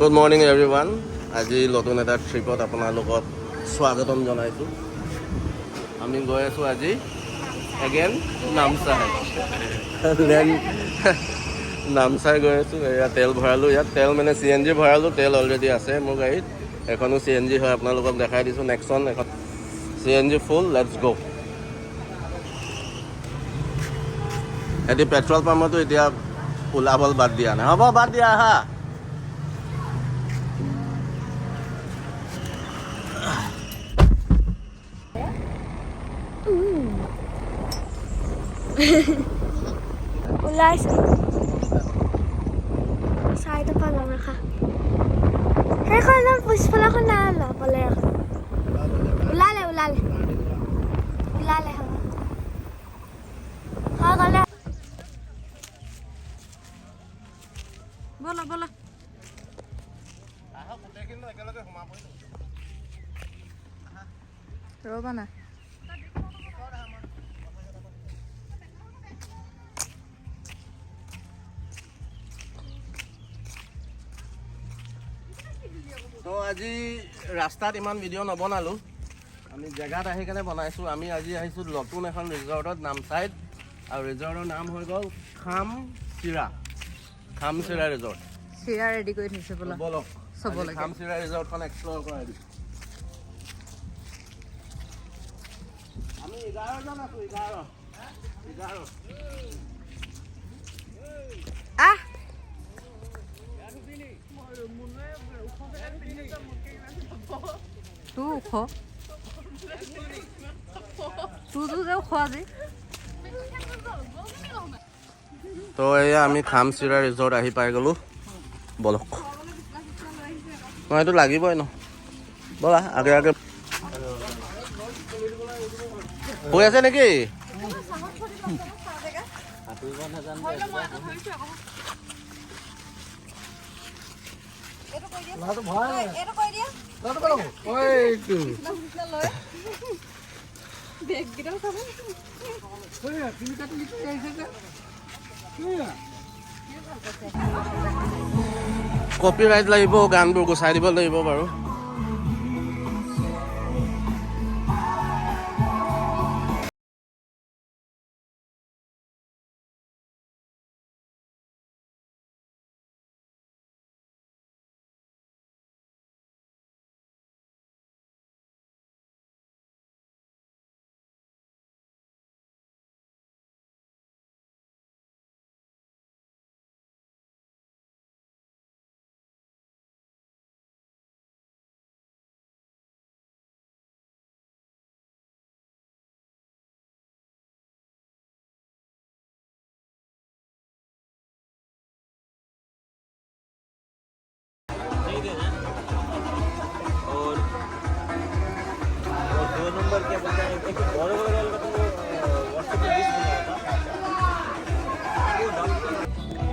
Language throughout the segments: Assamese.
Good morning everyone. আজি নতুন এটা ট্ৰিপত আপোনালোকক স্বাগতম জনাইছো। আমি গৈ আছো আজি again নামচাই। নামচাই গৈ আছো। এয়া তেল ভৰালো, ইয়াত তেল মানে CNG ভৰালো, তেল অলৰেডি আছে মোৰ গাড়ীত। এখনো CNG হয়, আপোনালোকক দেখাই দিছো। নেক্সন এখন CNG ফুল, লেটস গো। এটি পেট্ৰল পাম্পতো এতিয়া ওলাবল বাদ দিয়া নাই। হ'ব বাদ দিয়া হা। ওলাইছে চাইটো পালাম ৰখা সেইখন পিছফালখন নাই পালে ওলালে ওলালে ওলালে হয় গ'লে বলা বলা ৰ'বা না তো আজি ৰাস্তাত ইমান ভিডিঅ' নবনালোঁ, আমি জেগাত আহি কেনে বনাইছোঁ। আমি আজি আহিছোঁ নতুন এখন ৰিজৰ্টত নামচাইত, আৰু ৰিজৰ্টৰ নাম হৈ গ'ল খামচিৰা ৰিজৰ্ট। চিৰা ৰেডি কৰি থৈছে বোলা বলক চবলৈকে খামচিৰা ৰিজৰ্টখন এক্সপ্ল'ৰ কৰাই দিছোঁ। আমি 11জন আছোঁ, 11 আহ তোৰ ওখ তোৰতো যে ওখ আজি তো এয়া আমি খামচিৰা ৰিজৰ্ট আহি পাই গ'লোঁ। বলক, মই এইটো লাগিবই ন, ব'লা আগে আগে। হৈ আছে নেকি? কপিৰাইট লাগিব, গানবোৰ গুচাই দিব লাগিব বাৰু।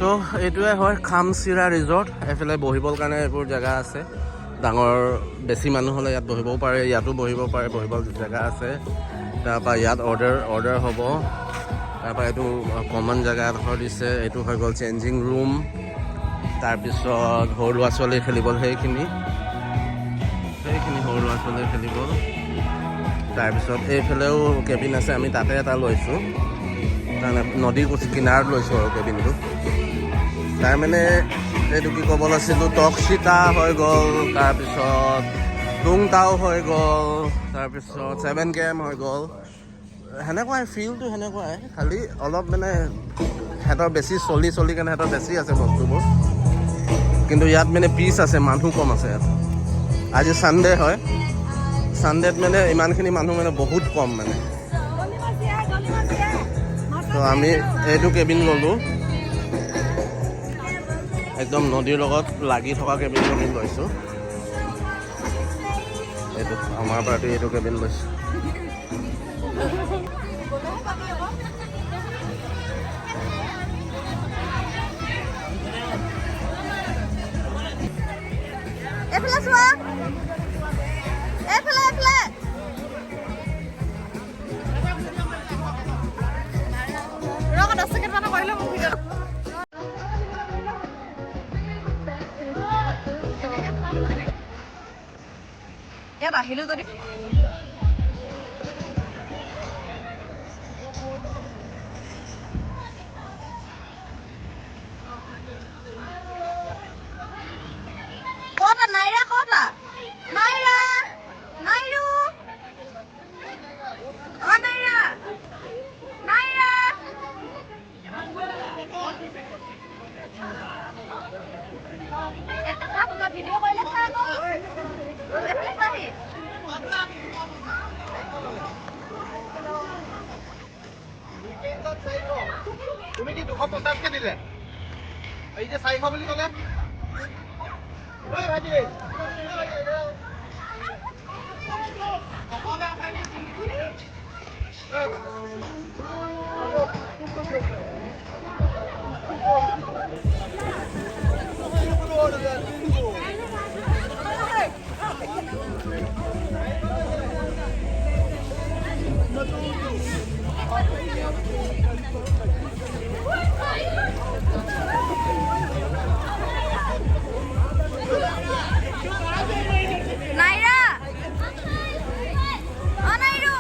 তো এইটোৱে হয় খামচিৰা ৰিজৰ্ট। এইফালে বহিবৰ কাৰণে এইবোৰ জেগা আছে, ডাঙৰ বেছি মানুহ হ'লে ইয়াত বহিবও পাৰে, ইয়াতো বহিব পাৰে, বহিব জেগা আছে। তাৰপৰা ইয়াত অৰ্ডাৰ হ'ব। তাৰপৰা এইটো কমন জেগা এডোখৰ দিছে, এইটো হৈ গ'ল চেঞ্জিং ৰুম। তাৰপিছত সৰু ল'ৰা ছোৱালী খেলিব সেইখিনি সৰু ল'ৰা ছোৱালীয়ে খেলিব। তাৰপিছত এইফালেও কেবিন আছে, আমি তাতে এটা লৈছোঁ, তাৰমানে নদীৰ কিনাৰত লৈছোঁ আৰু কেবিনটো। তাৰমানে এইটো কি ক'ব লৈছিলোঁ, টকচিতা হৈ গ'ল, তাৰপিছত টুংটাও হৈ গ'ল, তাৰপিছত 7 কেম হৈ গ'ল। সেনেকুৱাই ফিলটো সেনেকুৱাই, খালি অলপ মানে সিহঁতৰ বেছি চলি কেনে সিহঁতৰ বেছি আছে বস্তুবোৰ, কিন্তু ইয়াত মানে পিচ আছে, মানুহ কম আছে ইয়াত। আজি ছানডে হয়, ছানডেত মানে ইমানখিনি মানুহ মানে বহুত কম মানে। তো আমি এইটো কেবিন ল'লোঁ, একদম নদীৰ লগত লাগি থকা কেবিন লৈছোঁ। এইটো আমাৰ পৰাটো এইটো কেবিন লৈছোঁ। এইফালে চোৱা, এইফালে ৰ'বা 10 ছেকেণ্ড মান কৰিলে মোক ভিডিঅ' ইয়াত আহিলো যদি কটা নাইরা কটা নাইরা নাইরু ও নাইরা নাইরা এটা আপনার ভিডিও কইলে থাকো এফলে তাহি তুমি কি 250 কে দিলে এই যে 400 বুলি কলে ঐ ভাজি নাইরা ও নাইরু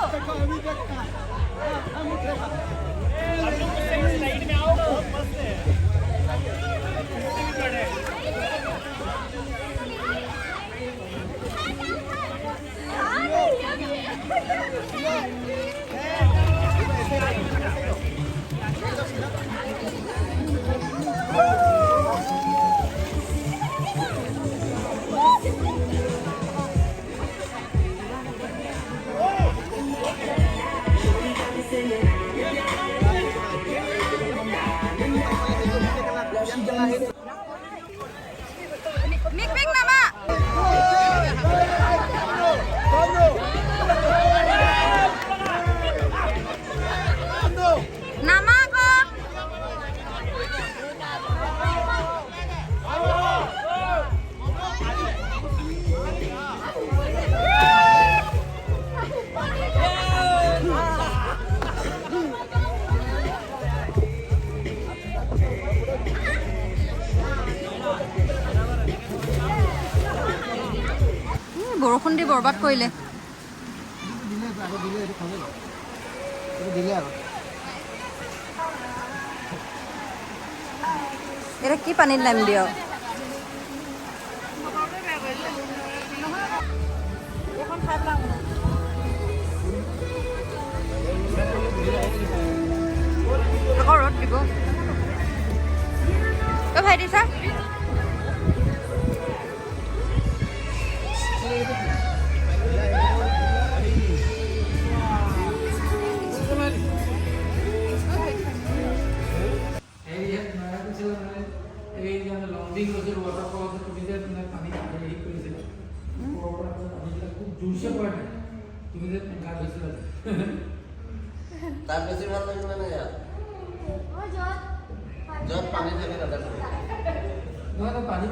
মিক মিক নামা নামা গো বৰষুণ দি বৰবাদ কৰিলে এটা কি পানীত নাম দিয় আকৌ ৰ'দ দিব অ' ভাইটি চা তার বেশি ভালো লাগবে না ইয়াত যত পানি থাকে তাতে পানী